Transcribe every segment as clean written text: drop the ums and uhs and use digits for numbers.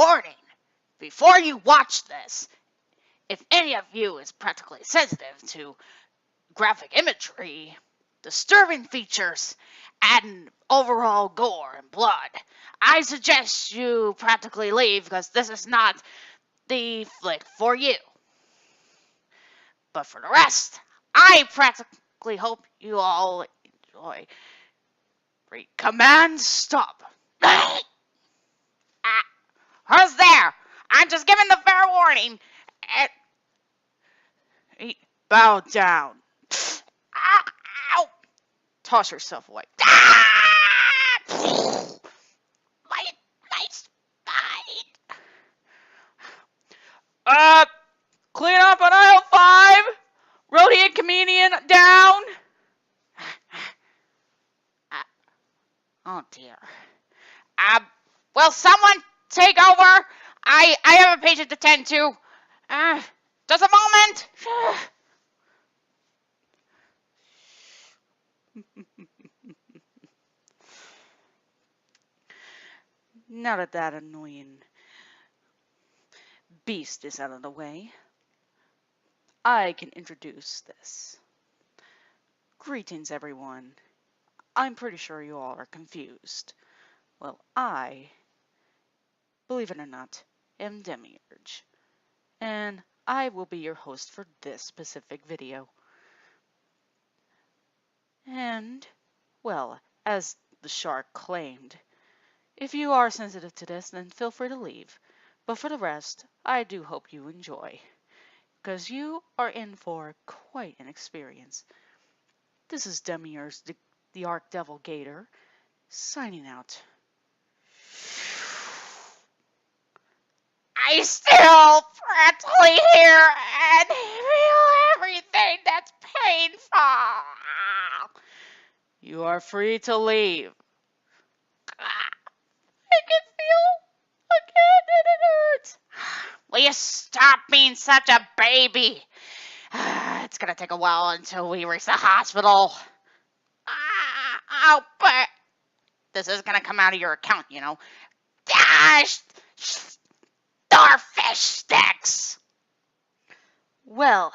Warning! Before you watch this, if any of you is practically sensitive to graphic imagery, disturbing features, and overall gore and blood, I suggest you practically leave because this is not the flick for you. But for the rest, I practically hope you all enjoy. Command stop. Who's there? I'm just giving the fair warning. Bow down. Ow! Toss yourself away. My spine. Clean up on aisle 5. Roadie and comedian down. Oh dear. Will someone take over? I have a patient to tend to. Just a moment. Now that annoying beast is out of the way, I can introduce this. Greetings, everyone. I'm pretty sure you all are confused. Well, I, believe it or not, am Demiurge, and I will be your host for this specific video. And, well, as the shark claimed, if you are sensitive to this, then feel free to leave. But for the rest, I do hope you enjoy, because you are in for quite an experience. This is Demiurge, the Archdevil Gator, signing out. I still practically hear and feel everything that's painful. You are free to leave. I can feel again and it hurts. Will you stop being such a baby? It's gonna take a while until we reach the hospital. Oh, but this is gonna come out of your account, you know. Starfish sticks. Well,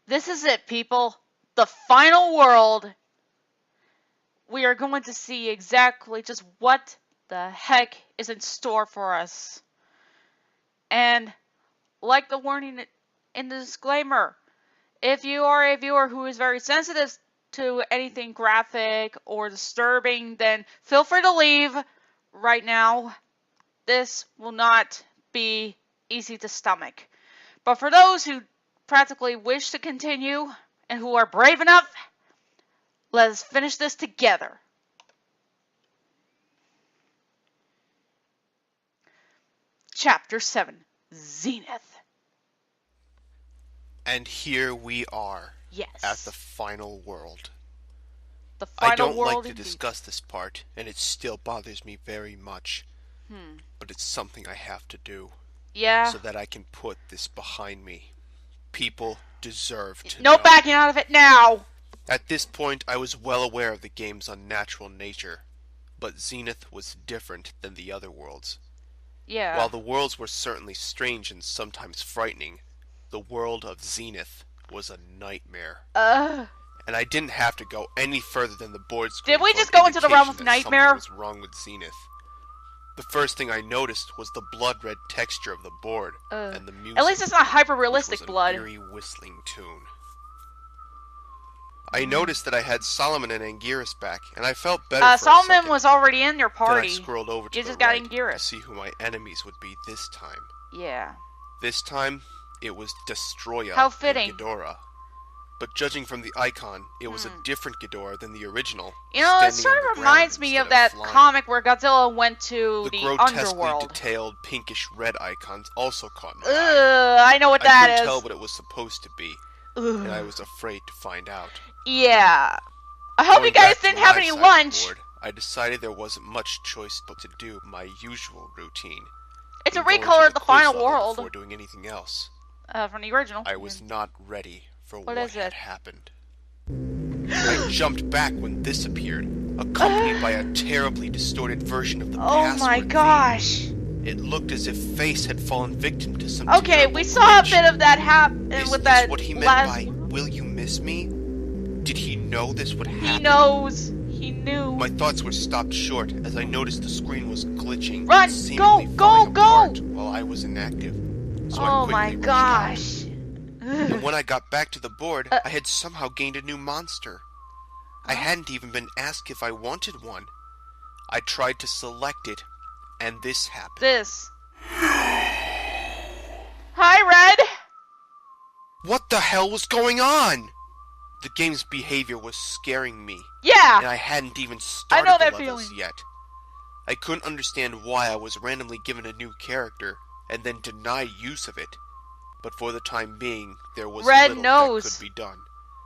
this is it, people. The final world. We are going to see exactly just what the heck is in store for us. And like the warning in the disclaimer, if you are a viewer who is very sensitive to anything graphic or disturbing, then feel free to leave right now. This will not be easy to stomach. But for those who practically wish to continue and who are brave enough, let's finish this together. Chapter 7, Zenith. And here we are. Yes. At the final world. The final I don't world like to indeed. discuss this part, and it still bothers me very much. But it's something I have to do. Yeah. So that I can put this behind me. People deserve to know. No backing out of it now! At this point, I was well aware of the game's unnatural nature. But Zenith was different than the other worlds. Yeah. While the worlds were certainly strange and sometimes frightening, the world of Zenith was a nightmare. And I didn't have to go any further than the board screen. Did we just go into the realm of nightmare? Something was wrong with Zenith. The first thing I noticed was the blood-red texture of the board and the music. At least it's not hyper-realistic blood. An eerie whistling tune. I noticed that I had Solomon and Anguirus back, and I felt better for Solomon a second. was already in your party. Then I scrolled over to you the just got right Anguirus. to see who my enemies would be this time. Yeah. This time, it was Destroya How fitting. and Ghidorah. But judging from the icon, it was a different Ghidorah than the original. You know, it sort of reminds me of that comic where Godzilla went to the grotesquely underworld. Detailed pinkish-red icons also caught my eye. I know what that is. I couldn't tell what it was supposed to be, and I was afraid to find out. Yeah. I hope you guys didn't have any lunch. Board, I decided there wasn't much choice but to do my usual routine. It's a recolor of the final world. Before doing anything else. From the original. I was not ready for what is had it? happened. I jumped back when this appeared, accompanied by a terribly distorted version of the password my gosh! theme. It looked as if Face had fallen victim to some Okay, terrible we saw glitch. a bit of that happen Is with this that what he meant last... by, "Will you miss me"? Did he know this would happen? He knows. He knew. My thoughts were stopped short as I noticed the screen was glitching, Run! seemingly Go! falling Go! apart while I was inactive. So I Oh quickly my rushed gosh. out. And when I got back to the board, I had somehow gained a new monster. I hadn't even been asked if I wanted one. I tried to select it, and this happened. This. Hi, Red! What the hell was going on? The game's behavior was scaring me. Yeah! And I hadn't even started I know the that levels feeling. yet. I couldn't understand why I was randomly given a new character and then denied use of it. But for the time being, there was Red little knows. that could be done.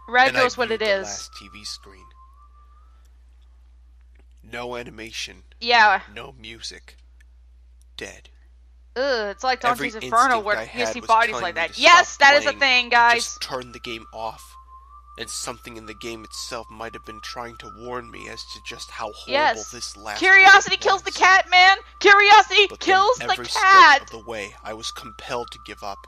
Red And knows I what viewed it the is. last TV screen. No animation. Yeah. No music. Dead. Ugh, it's like Every Dante's Inferno instinct I where you had see was bodies telling like me that. to Yes, stop that is a playing, thing, to guys. just turn the game off. And something in the game itself might have been trying to warn me as to just how horrible Yes. this last Curiosity world kills the was. cat, man! Curiosity But kills then the every cat! step of the way, I was compelled to give up.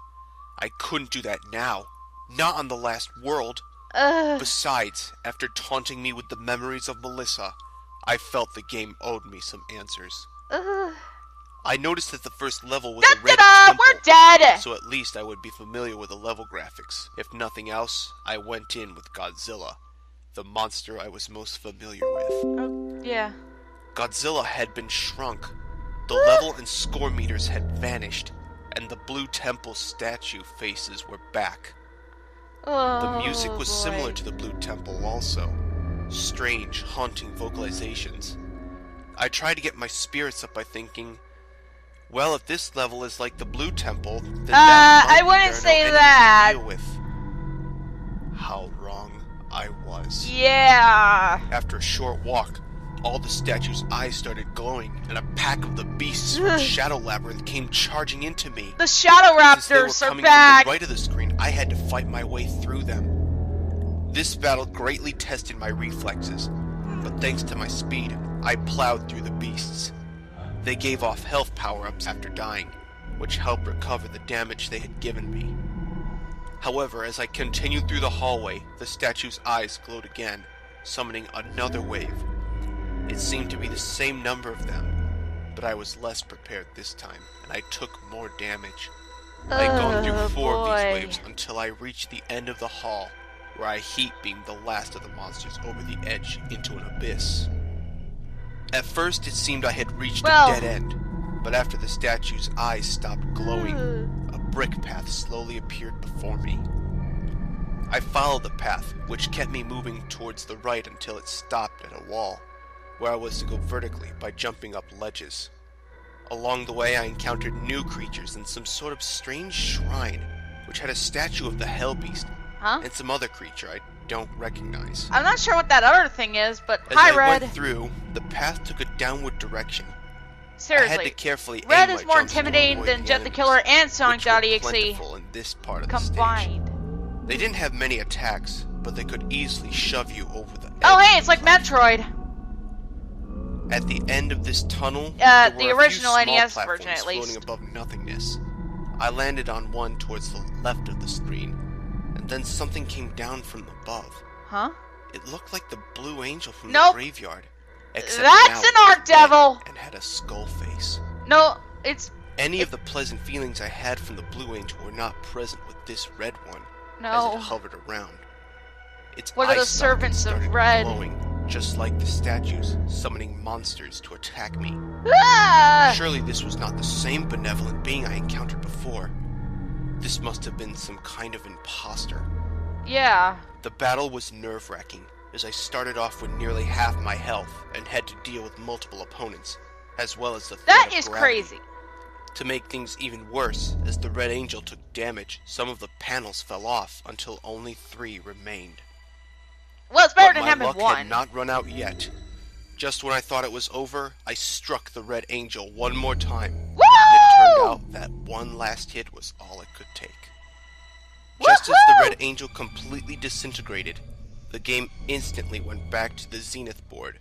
I couldn't do that now. Not on the last world. Ugh. Besides, after taunting me with the memories of Melissa, I felt the game owed me some answers. Ugh. I noticed that the first level was a red Da-da-da! temple, We're dead! so at least I would be familiar with the level graphics. If nothing else, I went in with Godzilla, the monster I was most familiar with. Oh, yeah. Godzilla had been shrunk. The level and score meters had vanished, and the blue temple statue faces were back. Oh, The music was boy. similar to the blue temple also. Strange, haunting vocalizations. I tried to get my spirits up by thinking, well, if this level is like the blue temple, then that might I be wouldn't there are no say enemies that. to deal with. How wrong I was. Yeah. After a short walk, all the statue's eyes started glowing, and a pack of the beasts from Shadow Labyrinth came charging into me. The Shadow Since they were Raptors are coming back. from the right of the screen, I had to fight my way through them. This battle greatly tested my reflexes, but thanks to my speed, I plowed through the beasts. They gave off health power-ups after dying, which helped recover the damage they had given me. However, as I continued through the hallway, the statue's eyes glowed again, summoning another wave. It seemed to be the same number of them, but I was less prepared this time, and I took more damage. I had gone through 4 of these waves until I reached the end of the hall, where I heat-beamed the last of the monsters over the edge into an abyss. At first, it seemed I had reached a dead end, but after the statue's eyes stopped glowing, a brick path slowly appeared before me. I followed the path, which kept me moving towards the right until it stopped at a wall, where I was to go vertically by jumping up ledges. Along the way, I encountered new creatures and some sort of strange shrine, which had a statue of the Hell Beast, and some other creature I don't recognize. I'm not sure what that other thing is, but As hi, I Red. went through, the path took a downward direction. Seriously. I had to carefully Red aim is my more jumps to intimidating avoid than the Jet the enemies, Killer and which were Sonic.exe plentiful in this part of the stage. combined. They didn't have many attacks, but they could easily shove you over the edge. Oh, hey, it's of like the platform. Metroid. At the end of this tunnel, there were the a original few small NES platforms version, at least. floating above nothingness. I landed on one towards the left of the screen, and then something came down from above. Huh? It looked like the Blue Angel from Nope. the graveyard, except That's now an it was Arc Devil! red and had a skull face. No, it's... Any of the pleasant feelings I had from the Blue Angel were not present with this red one, as No. it hovered around. Its What are the eyes stopped and servants of started red? glowing, just like the statues, summoning monsters to attack me. Ah! Surely this was not the same benevolent being I encountered before. This must have been some kind of imposter. Yeah. The battle was nerve-wracking, as I started off with nearly half my health and had to deal with multiple opponents, as well as the threat That of is gravity. crazy. To make things even worse, as the Red Angel took damage, some of the panels fell off until only 3 remained. Well, it's better But than my having luck one. had not run out yet. Just when I thought it was over, I struck the Red Angel one more time. Woo! And it turned out that one last hit was all it could take. Just as the Red Angel completely disintegrated, the game instantly went back to the Zenith board.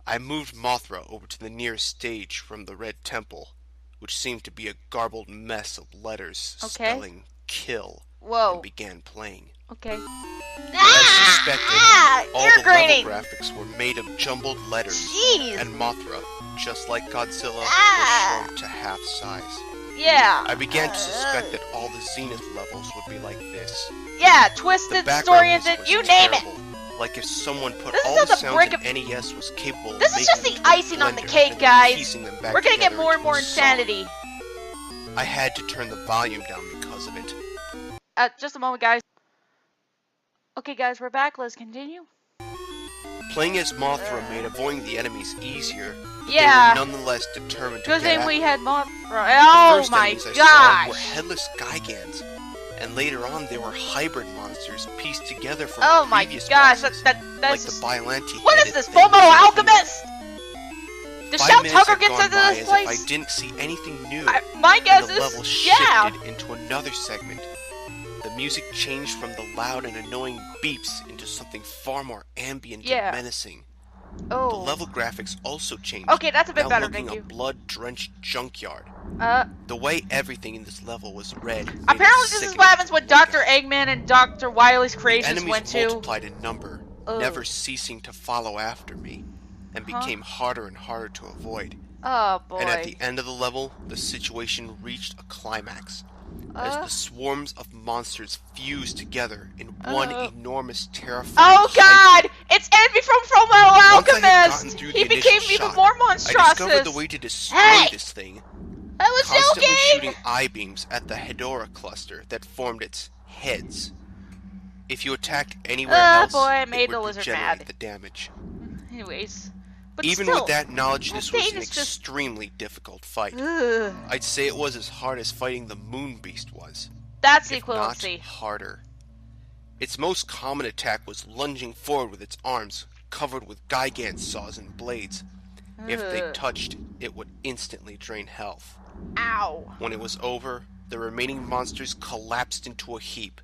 I moved Mothra over to the nearest stage from the Red Temple, which seemed to be a garbled mess of letters spelling kill, Whoa. and began playing. Okay. As suspected, all ear the grating. level graphics were made of jumbled letters, Jeez. and Mothra, just like Godzilla, was shrunk to half size. Yeah. I began to suspect that all the Zenith levels would be like this. Yeah, The twisted, background disoriented, music was you name it. terrible, like if someone put This is all not the the sounds brick in of- NES was capable of This is just making the icing on the blender cake, and guys. piecing them back We're gonna get together more and into more a song. insanity. I had to turn the volume down because of it. Just a moment, guys. Okay, guys, we're back. Let's continue. Playing as Mothra made avoiding the enemies easier, but Yeah. they were nonetheless determined to Because get then at we me. had Mothra. The Oh first my enemies I saw were gosh! headless Gigants, and later on they were hybrid monsters pieced together from Oh my previous gosh! bosses, That's like the Biollante. What is headed this? thing Full Metal in the Alchemist? The 5 Shout minutes Tugger had gets gone into by this as place. if I didn't see anything new. My and guess the is level yeah. shifted into another segment. The music changed from the loud and annoying beeps into something far more ambient Yeah. and menacing. The Oh. level graphics also changed. Okay, that's a bit now better. looking Thank you. a blood-drenched junkyard. Uh. The way everything in this level was red. made it Apparently, this is sickening what happens to when look Dr. at. Eggman and Dr. Wily's The creations enemies went to. multiplied in number, Ugh. never ceasing to follow after me, and became harder and harder to avoid. Oh boy. And at the end of the level, the situation reached a climax. As the swarms of monsters fused together in one enormous, terrifying Oh God! It's Envy from Full Metal Once I had gotten Alchemist! through He the initial became even shock, more I monstrous. discovered the way to destroy Hey! this thing, I was constantly joking! shooting I-beams at the Hedora cluster that formed its heads. If you attacked anywhere else, boy, I it made would the lizard regenerate mad. the damage. Anyways. But Even still, with that knowledge, this was thing an is just- extremely difficult fight. Ugh. I'd say it was as hard as fighting the Moon Beast was, That's if equivalency. not harder. Its most common attack was lunging forward with its arms, covered with Gigant saws and blades. If they Ugh. touched, it would instantly drain health. Ow. When it was over, the remaining monsters collapsed into a heap.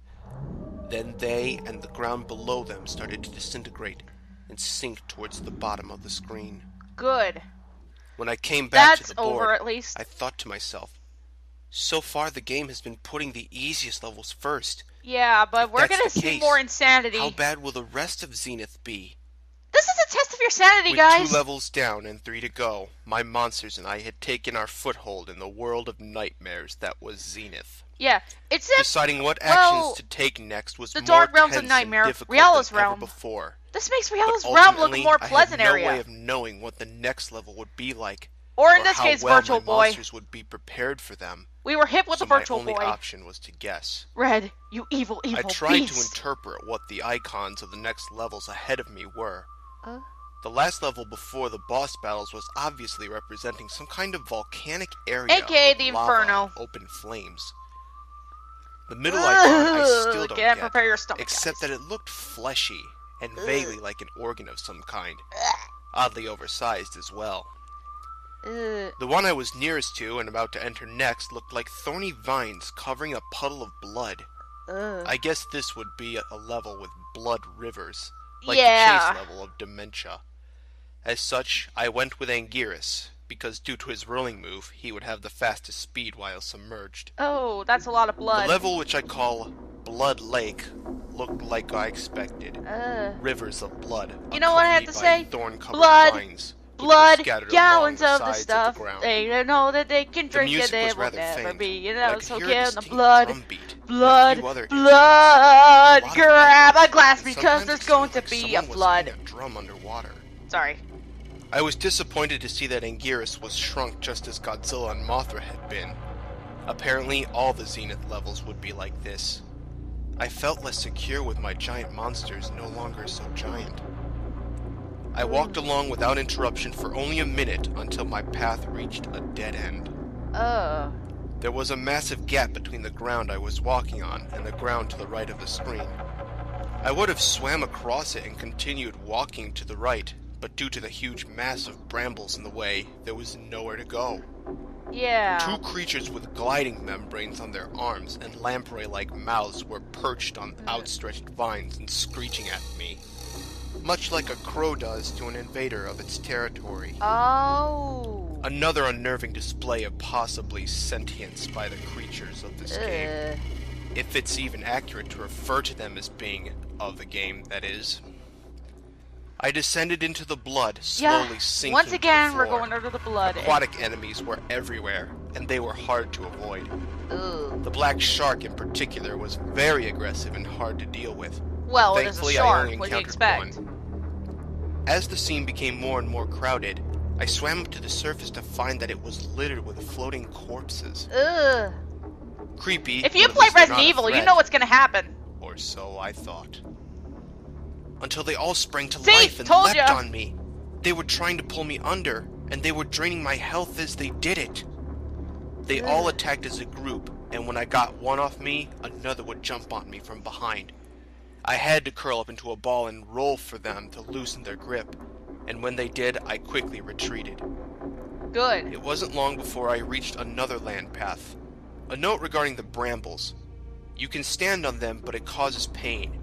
Then they and the ground below them started to disintegrate and sink towards the bottom of the screen. Good. When I came back That's to the board, over at least. I thought to myself, so far the game has been putting the easiest levels first. Yeah, but If we're that's gonna the see case, more insanity. How bad will the rest of Zenith be? This is a test of your sanity, With guys. 2 levels down and 3 to go, my monsters and I had taken our foothold in the world of nightmares that was Zenith. Yeah, it's if Deciding what well, actions to take next was the more Dark Realms of tense Nightmare, and difficult Riala's than ever realm. before. this makes But Riala's realm look a ultimately, more I pleasant had no area. way of knowing what the next level would be like, Or in this how case, well Virtual my Boy. monsters would be prepared for them. We were hit with So the my Virtual only Boy. option was to guess. Red, you evil I beast. tried to interpret what the icons of the next levels ahead of me were. Uh? The last level before the boss battles was obviously representing some kind of volcanic area, AKA with the lava Inferno. and open flames. The middle icon I still don't Get, get, prepare your stomach, except guys. that it looked fleshy and vaguely like an organ of some kind, oddly oversized as well. Ugh. The one I was nearest to and about to enter next looked like thorny vines covering a puddle of blood. Ugh. I guess this would be a level with blood rivers, like Yeah. the chase level of Dementia. As such, I went with Anguirus, because due to his rolling move, he would have the fastest speed while submerged. Oh, that's a lot of blood. The level which I call Blood Lake looked like I expected. Rivers of blood. You know what I have to accompanied by say? thorn-covered Blood, vines, which were blood, scattered gallons along of the the sides stuff. Of the ground. They don't know that they can drink it. music They was will rather never faint, be. You but I know, could so hear a get the distinct blood. drum beat and a Blood, few other blood, instruments. grab a glass And because sometimes there's it going sounded to like be a someone was flood. hitting a drum underwater. Sorry. I was disappointed to see that Anguirus was shrunk just as Godzilla and Mothra had been. Apparently, all the Zenith levels would be like this. I felt less secure with my giant monsters no longer so giant. I walked along without interruption for only a minute until my path reached a dead end. There was a massive gap between the ground I was walking on and the ground to the right of the screen. I would have swam across it and continued walking to the right, but due to the huge mass of brambles in the way, there was nowhere to go. Yeah. 2 creatures with gliding membranes on their arms and lamprey-like mouths were perched on outstretched vines and screeching at me, much like a crow does to an invader of its territory. Oh. Another unnerving display of possibly sentience by the creatures of this game. If it's even accurate to refer to them as being of the game, that is. I descended into the blood, slowly sinking Once again, to the we're floor. going under the blood. Aquatic enemies were everywhere, and they were hard to avoid. Ooh. The black shark in particular was very aggressive and hard to deal with. Well, it is a Thankfully, I shark. only What do you encountered expect? one. As the scene became more and more crowded, I swam up to the surface to find that it was littered with floating corpses. Ugh. Creepy. If you but at play least they're Resident not a Evil, you threat. know what's gonna happen. Or so I thought. Until they all sprang to See? life and Told leapt ya. on me. They were trying to pull me under, and they were draining my health as they did it. They all attacked as a group, and when I got one off me, another would jump on me from behind. I had to curl up into a ball and roll for them to loosen their grip, and when they did, I quickly retreated. Good. It wasn't long before I reached another land path. A note regarding the brambles. You can stand on them, but it causes pain.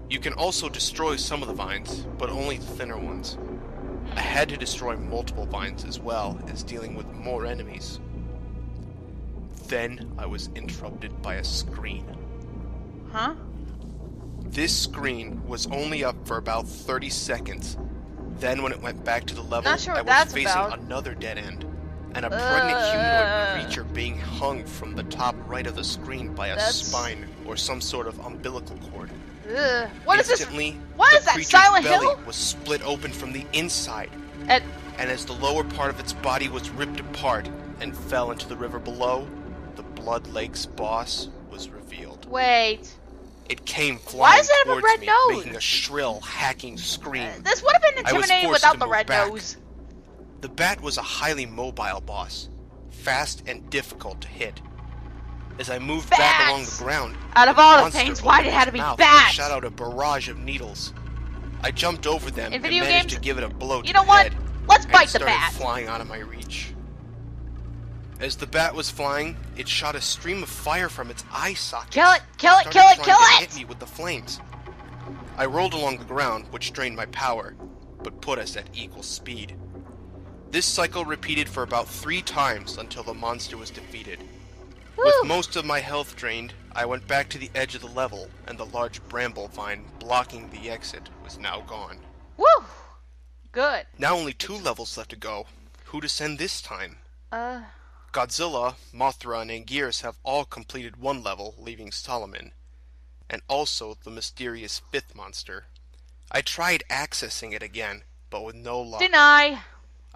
You can also destroy some of the vines, but only the thinner ones. I had to destroy multiple vines as well as dealing with more enemies. Then I was interrupted by a screen. Huh? This screen was only up for about 30 seconds. Then when it went back to the level, Not sure I what was that's facing about. another dead end. And a pregnant humanoid creature being hung from the top right of the screen by a That's- spine or some sort of umbilical cord. Ugh. What is this? Instantly, What the is that, creature's Silent belly Hill? was split open from the inside, At, and as the lower part of its body was ripped apart and fell into the river below, the Blood Lake's boss was revealed. wait. It came Why flying does it have a towards red me, nose? making a shrill, hacking scream. This would have been I was intimidating forced without to the move red back. nose. The bat was a highly mobile boss, fast and difficult to hit. As I moved back along the Bats! ground, Out of all the monster things, why did it opened have to its be mouth bats? and shot out a barrage of needles. I jumped over them In and video managed games, to give it a blow to you know the what? head. Let's and bite it the started bat. flying out of my reach. As the bat was flying, it shot a stream of fire from its eye sockets. Kill it, kill and it, started kill it, trying kill to it! hit me with the flames. I rolled along the ground, which drained my power, but put us at equal speed. This cycle repeated for about 3 times until the monster was defeated. Woo. With most of my health drained, I went back to the edge of the level, and the large bramble vine blocking the exit was now gone. Woo! Good. Now only 2 levels left to go. Who to send this time? Uh, Godzilla, Mothra, and Anguirus have all completed 1 level, leaving Solomon. And also the mysterious 5th monster. I tried accessing it again, but with no luck. deny.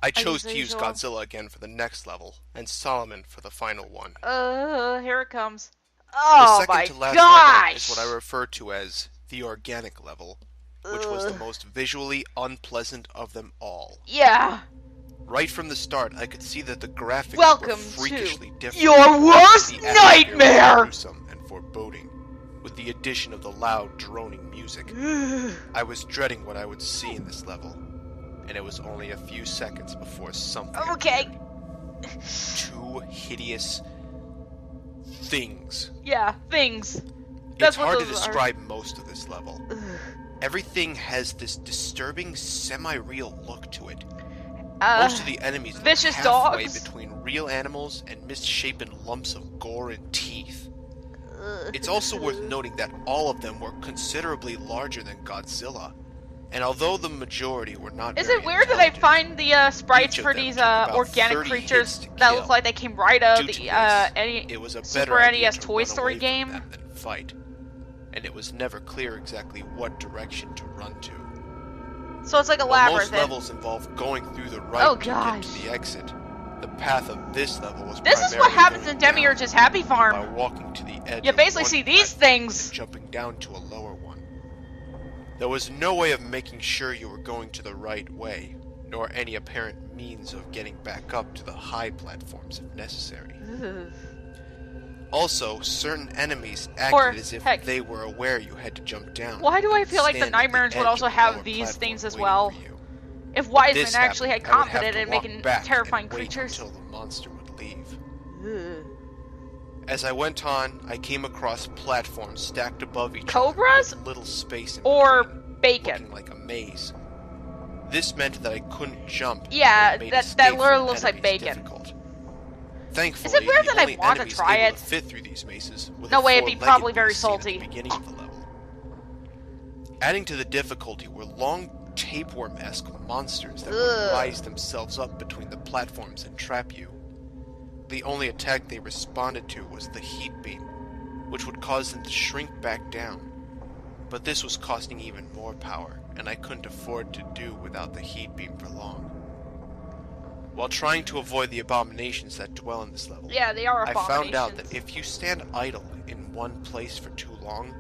I chose as to use usual. Godzilla again for the next level, and Solomon for the final one. Here it comes. The Oh second my to last gosh! level is what I refer to as the organic level, which was the most visually unpleasant of them all. Yeah. Right from the start, I could see that the graphics Welcome were freakishly to different. your worst The atmosphere was nightmare! gruesome and foreboding, with the addition of the loud, droning music. I was dreading what I would see in this level, and it was only a few seconds before something Okay. appeared. 2 hideous things. Yeah, things. It's That's what hard to those are. describe most of this level. Everything has this disturbing, semi-real look to it. Most of the enemies look vicious halfway dogs? between real animals and misshapen lumps of gore and teeth. It's also worth noting that all of them were considerably larger than Godzilla, and although the majority were not Is very it weird that they intelligent, find the sprites Each of for them these took about organic 30 creatures hits to that kill. look like they came right out of Due to the this, it was a Super better idea NES to Toy run Story away from game? them than fight, and it was never clear exactly what direction to run to. So it's like a While labyrinth. most levels involve going through the right Oh, to get gosh. to the exit, the path of this level was This is what primarily happens going in down Demiurge's Happy by Farm. walking to the edge You of basically one see these platform things. and jumping down to a lower one. There was no way of making sure you were going to the right way, nor any apparent means of getting back up to the high platforms if necessary. Ugh. Also, certain enemies Or, acted as if heck, they were aware you had to jump down. Why do I and feel like the stand at Nightmares would edge also of the have lower these platform things as waiting well? for you. If If Wiseman this actually had happened, I would have confidence to in walk making back terrifying and wait creatures. until the monster would leave. Ugh. As I went on, I came across platforms stacked above each Cobras? other with little space in Or between, bacon. looking like a maze. This meant that I couldn't jump. Yeah, and made that escape literally from looks like enemies bacon. difficult. Thankfully, Is it weird the that I only want to enemies try able it? to fit through these mazes were No the way, it'd be four-legged probably very beasts seen salty. at the beginning of the level. Adding to the difficulty were long tapeworm-esque monsters that would rise themselves up between the platforms and trap you. The only attack they responded to was the heat beam, which would cause them to shrink back down. But this was costing even more power, and I couldn't afford to do without the heat beam for long. While trying to avoid the abominations that dwell in this level, Yeah, they are I abominations. found out that if you stand idle in one place for too long,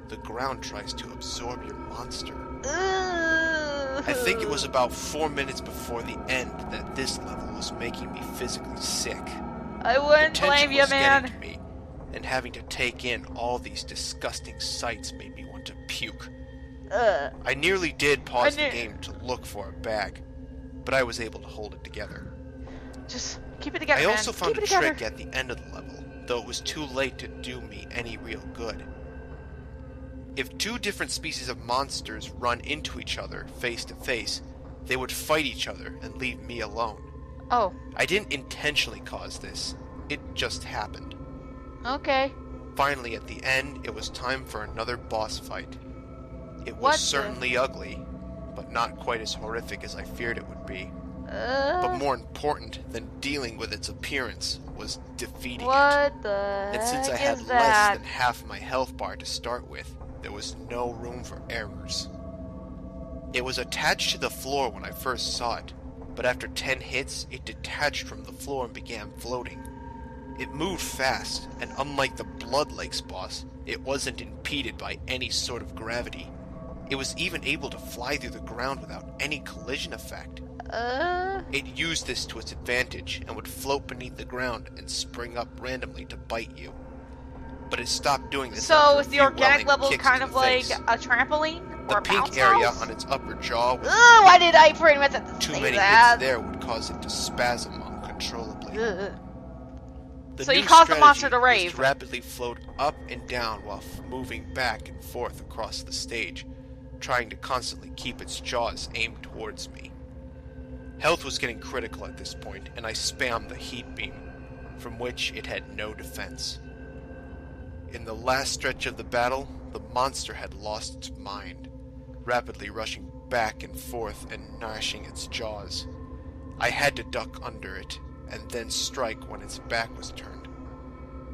the ground tries to absorb your monster. I think it was about 4 minutes before the end that this level was making me physically sick. I wouldn't The blame tension you, was man. getting to me, and having to take in all these disgusting sights made me want to puke. I nearly did pause the game to look for a bag, but I was able to hold it together. Just keep it together, I man. also found keep a it together. trick at the end of the level, though it was too late to do me any real good. If two different species of monsters run into each other face to face, they would fight each other and leave me alone. Oh, I didn't intentionally cause this, it just happened. okay. Finally, at the end, it was time for another boss fight. It was What the- certainly ugly, but not quite as horrific as I feared it would be. But more important than dealing with its appearance was defeating it. What the And since I heck had is less that? than half my health bar to start with, there was no room for errors. It was attached to the floor when I first saw it, but after 10 hits, it detached from the floor and began floating. It moved fast, and unlike the Blood Lakes boss, it wasn't impeded by any sort of gravity. It was even able to fly through the ground without any collision effect. It used this to its advantage and would float beneath the ground and spring up randomly to bite you. But it stopped doing this So after a is the few organic welling level kicks kind to of the like face. a trampoline The or a pink bounce area house? on its upper jaw was Why did I pretty much have to too say many that? hits there would cause it to spasm uncontrollably. Ugh. The So you new caused the monster strategy to rave. was to rapidly float up and down while moving back and forth across the stage, trying to constantly keep its jaws aimed towards me. Health was getting critical at this point, and I spammed the heat beam, from which it had no defense. In the last stretch of the battle, the monster had lost its mind, rapidly rushing back and forth and gnashing its jaws. I had to duck under it, and then strike when its back was turned.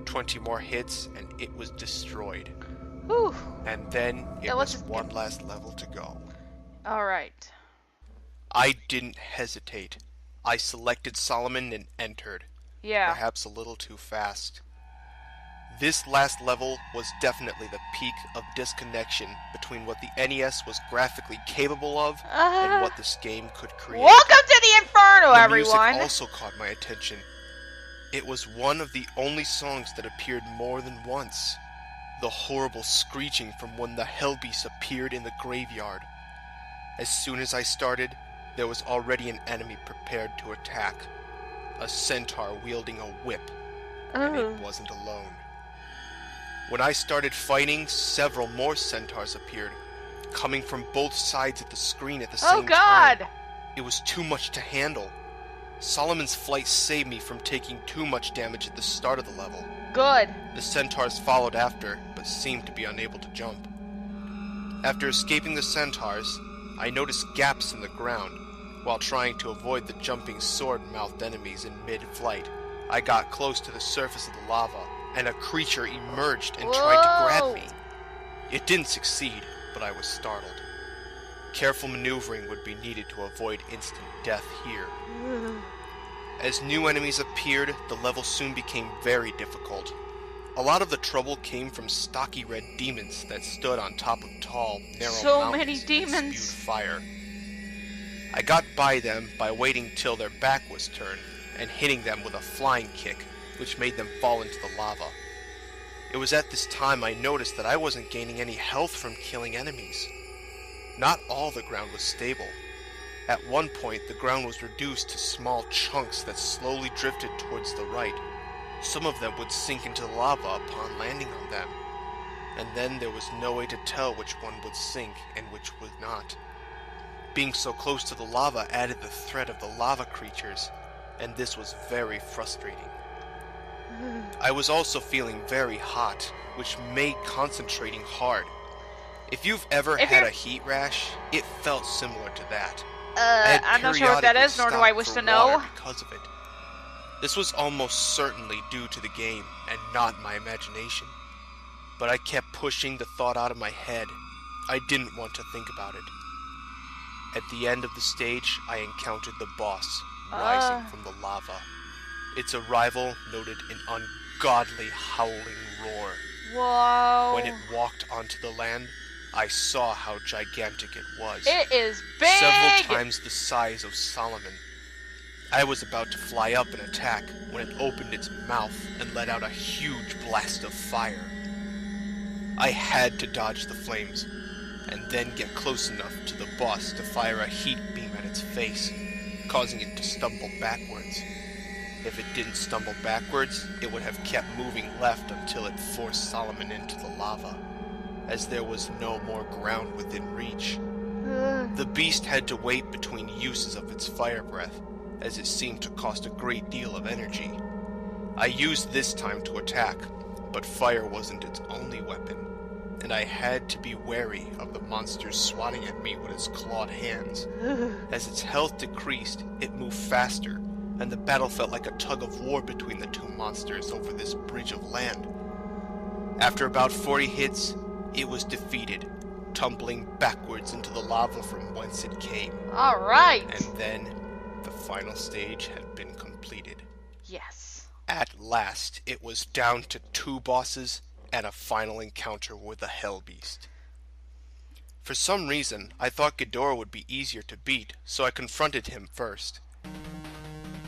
20 more hits, and it was destroyed. Whew. And then it Yeah, let's was just one last level to go. Alright. I didn't hesitate. I selected Solomon and entered, Yeah. perhaps a little too fast. This last level was definitely the peak of disconnection between what the NES was graphically capable of and what this game could create. Welcome to the Inferno, The everyone! music also caught my attention. It was one of the only songs that appeared more than once. The horrible screeching from when the Hellbeast appeared in the graveyard. As soon as I started, there was already an enemy prepared to attack. A centaur wielding a whip, and it wasn't alone. When I started fighting, several more centaurs appeared, coming from both sides of the screen at the same Oh god! time. It was too much to handle. Solomon's flight saved me from taking too much damage at the start of the level. Good. The centaurs followed after, but seemed to be unable to jump. After escaping the centaurs, I noticed gaps in the ground. While trying to avoid the jumping sword-mouthed enemies in mid-flight, I got close to the surface of the lava, and a creature emerged and tried to grab me. It didn't succeed, but I was startled. Careful maneuvering would be needed to avoid instant death here. As new enemies appeared, the level soon became very difficult. A lot of the trouble came from stocky red demons that stood on top of tall, narrow So mountains many and demons. spewed fire. I got by them by waiting till their back was turned and hitting them with a flying kick, which made them fall into the lava. It was at this time I noticed that I wasn't gaining any health from killing enemies. Not all the ground was stable. At one point, the ground was reduced to small chunks that slowly drifted towards the right. Some of them would sink into the lava upon landing on them, and then there was no way to tell which one would sink and which would not. Being so close to the lava added the threat of the lava creatures, and this was very frustrating. I was also feeling very hot, which made concentrating hard. If you've ever had a heat rash, it felt similar to that. I'm not sure what that is, nor do I wish to know. Because of it. This was almost certainly due to the game, and not my imagination. But I kept pushing the thought out of my head. I didn't want to think about it. At the end of the stage, I encountered the boss, rising from the lava. Its arrival noted an ungodly howling roar. Whoa. When it walked onto the land, I saw how gigantic it was. It is big! Several times the size of Solomon. I was about to fly up and attack when it opened its mouth and let out a huge blast of fire. I had to dodge the flames, and then get close enough to the boss to fire a heat beam at its face, causing it to stumble backwards. If it didn't stumble backwards, it would have kept moving left until it forced Solomon into the lava, as there was no more ground within reach. The beast had to wait between uses of its fire breath, as it seemed to cost a great deal of energy. I used this time to attack, but fire wasn't its only weapon, and I had to be wary of the monsters swatting at me with its clawed hands. As its health decreased, it moved faster, and the battle felt like a tug of war between the two monsters over this bridge of land. After about 40 hits, it was defeated, tumbling backwards into the lava from whence it came. Alright! And then, the final stage had been completed. Yes. At last, it was down to 2 bosses and a final encounter with the Hell Beast. For some reason, I thought Ghidorah would be easier to beat, so I confronted him first.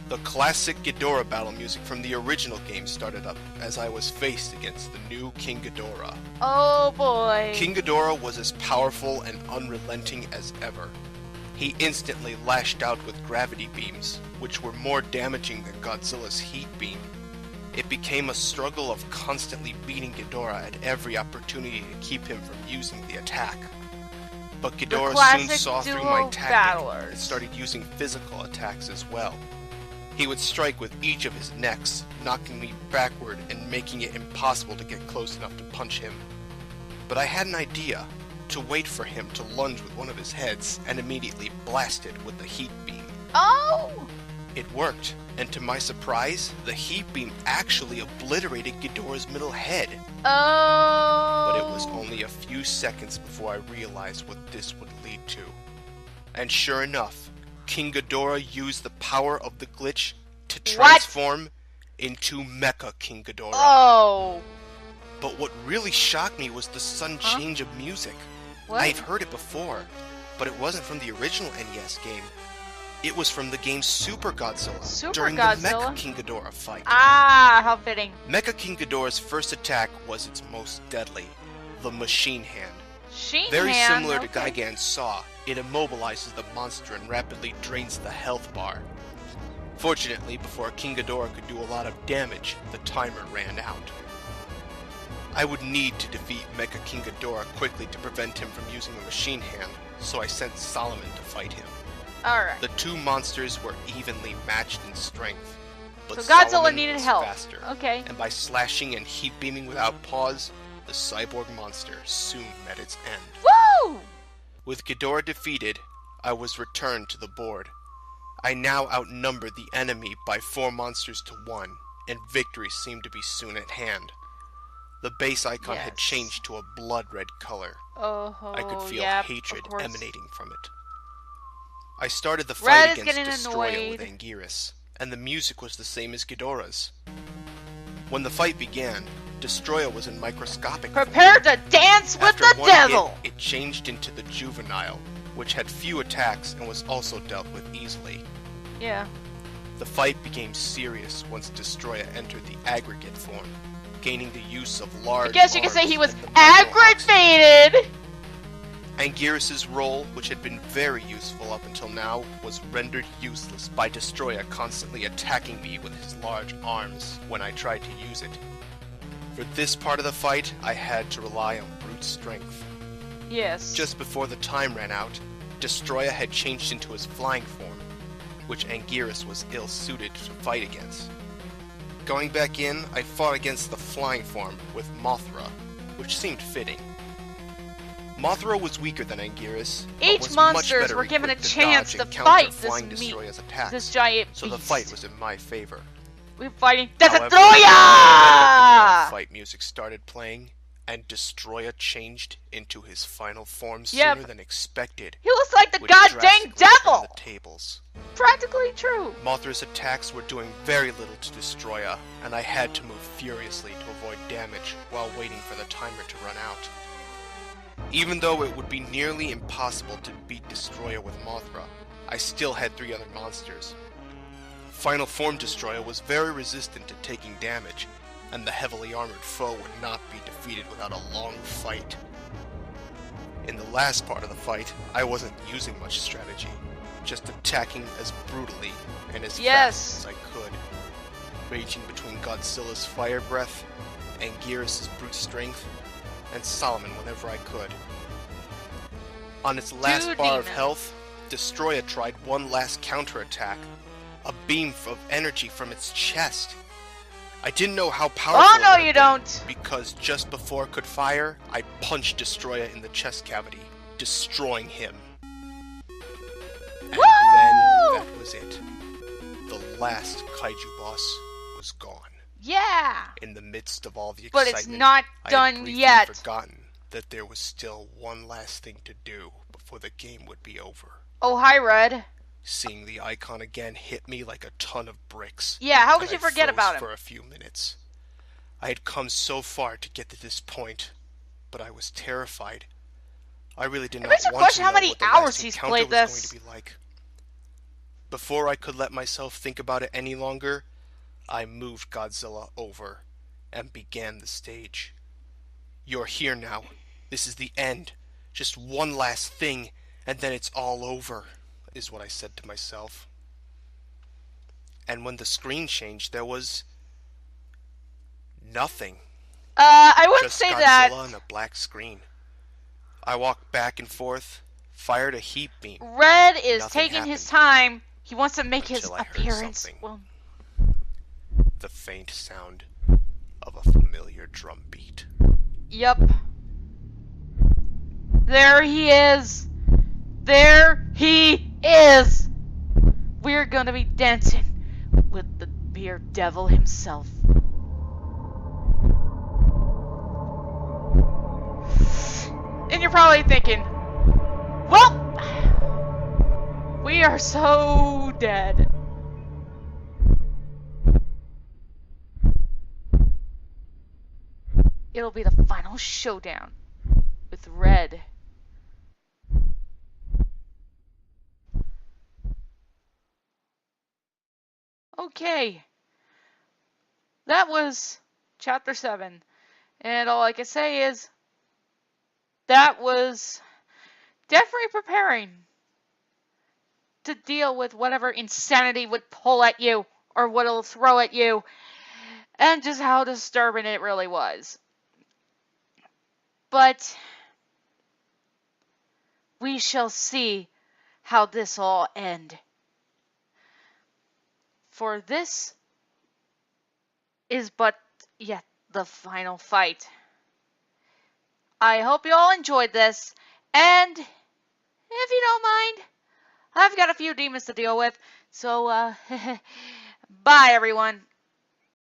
The classic Ghidorah battle music from the original game started up as I was faced against the new King Ghidorah. Oh boy. King Ghidorah was as powerful and unrelenting as ever. He instantly lashed out with gravity beams, which were more damaging than Godzilla's heat beam. It became a struggle of constantly beating Ghidorah at every opportunity to keep him from using the attack. But Ghidorah soon saw through my tactic and started using physical attacks as well. He would strike with each of his necks, knocking me backward and making it impossible to get close enough to punch him. But I had an idea, to wait for him to lunge with one of his heads and immediately blast it with the heat beam. Oh! It worked, and to my surprise, the heat beam actually obliterated Ghidorah's middle head. Oh! But it was only a few seconds before I realized what this would lead to. And sure enough, King Ghidorah used the power of the glitch to transform into Mecha King Ghidorah. Oh! But what really shocked me was the sudden change of music. What? I've heard it before, but it wasn't from the original NES game. It was from the game Super Godzilla during the Mecha King Ghidorah fight. Ah, how fitting. Mecha King Ghidorah's first attack was its most deadly, the Machine Hand. Very similar to Gigan's Saw, it immobilizes the monster and rapidly drains the health bar. Fortunately, before King Ghidorah could do a lot of damage, the timer ran out. I would need to defeat Mecha King Ghidorah quickly to prevent him from using the Machine Hand, so I sent Solomon to fight him. Alright. The two monsters were evenly matched in strength, but so Godzilla Solomon needed was help. faster. Okay. And by slashing and heat beaming without pause, the cyborg monster soon met its end. Woo! With Ghidorah defeated, I was returned to the board. I now outnumbered the enemy by 4 monsters to 1, and victory seemed to be soon at hand. The base icon had changed to a blood-red color. Oh, I could feel hatred emanating from it. I started the Red fight against Destroya with Anguirus, and the music was the same as Ghidorah's. When the fight began, Destroya was in microscopic form. Prepare to dance with After the one devil! hit, it changed into the Juvenile, which had few attacks and was also dealt with easily. Yeah. The fight became serious once Destroya entered the aggregate form, gaining the use of large I guess you could say arms he was and the metal aggravated! Anguirus' role, which had been very useful up until now, was rendered useless by Destroya constantly attacking me with his large arms when I tried to use it. For this part of the fight, I had to rely on brute strength. Yes. Just before the time ran out, Destroya had changed into his flying form, which Anguirus was ill-suited to fight against. Going back in, I fought against the flying form with Mothra, which seemed fitting. Mothra was weaker than Anguirus, but Each was monsters much better were given a equipped chance to to dodge and counter fight flying Destroya's attacks, this giant so the beast. fight was in my favor. We're fighting However, Destroya! the fight music started playing, and Destroya changed into his final form Yep. sooner than expected. He looks like the which goddamn drastically devil! turned the tables. Practically true. Mothra's attacks were doing very little to Destroya, and I had to move furiously to avoid damage while waiting for the timer to run out. Even though it would be nearly impossible to beat Destroya with Mothra, I still had 3 other monsters. Final Form Destroya was very resistant to taking damage, and the heavily armored foe would not be defeated without a long fight. In the last part of the fight, I wasn't using much strategy, just attacking as brutally and as fast as I could, raging between Godzilla's fire breath, Anguirus' brute strength, and Solomon whenever I could. On its last bar of health, Destroya tried one last counterattack, a beam of energy from its chest. I didn't know how powerful Oh no, it you would have don't! been, because just before it could fire, I punched Destroya in the chest cavity, destroying him. And then that was it. The last kaiju boss was gone. Yeah! In the midst of all the But excitement, it's not I done had briefly yet. forgotten that there was still one last thing to do before the game would be over. Oh, hi, Red. Seeing the icon again hit me like a ton of bricks. Yeah, how and could you I forget froze about him? for a few minutes. I had come so far to get to this point, but I was terrified. I really did It not makes you want question to how know many what the hours last he's encounter played was this. going to be like. Before I could let myself think about it any longer, I moved Godzilla over and began the stage. You're here now. This is the end. Just one last thing, and then it's all over, is what I said to myself. And when the screen changed, there was nothing. I wouldn't Just say Godzilla that. and a black screen. I walked back and forth, fired a heat beam. Red is Nothing taking his happened. time. He wants to make his Until I heard appearance. something. Well, The faint sound of a familiar drum beat. yep. There he is. There he is. We're gonna be dancing with the beer devil himself. And you're probably thinking, well, we are so dead. It'll be the final showdown with Red. Okay. That was chapter 7. And all I can say is that was definitely preparing to deal with whatever insanity would pull at you or what it'll throw at you, and just how disturbing it really was. But we shall see how this all end. For this is but yet the final fight. I hope you all enjoyed this, and if you don't mind, I've got a few demons to deal with, so bye everyone.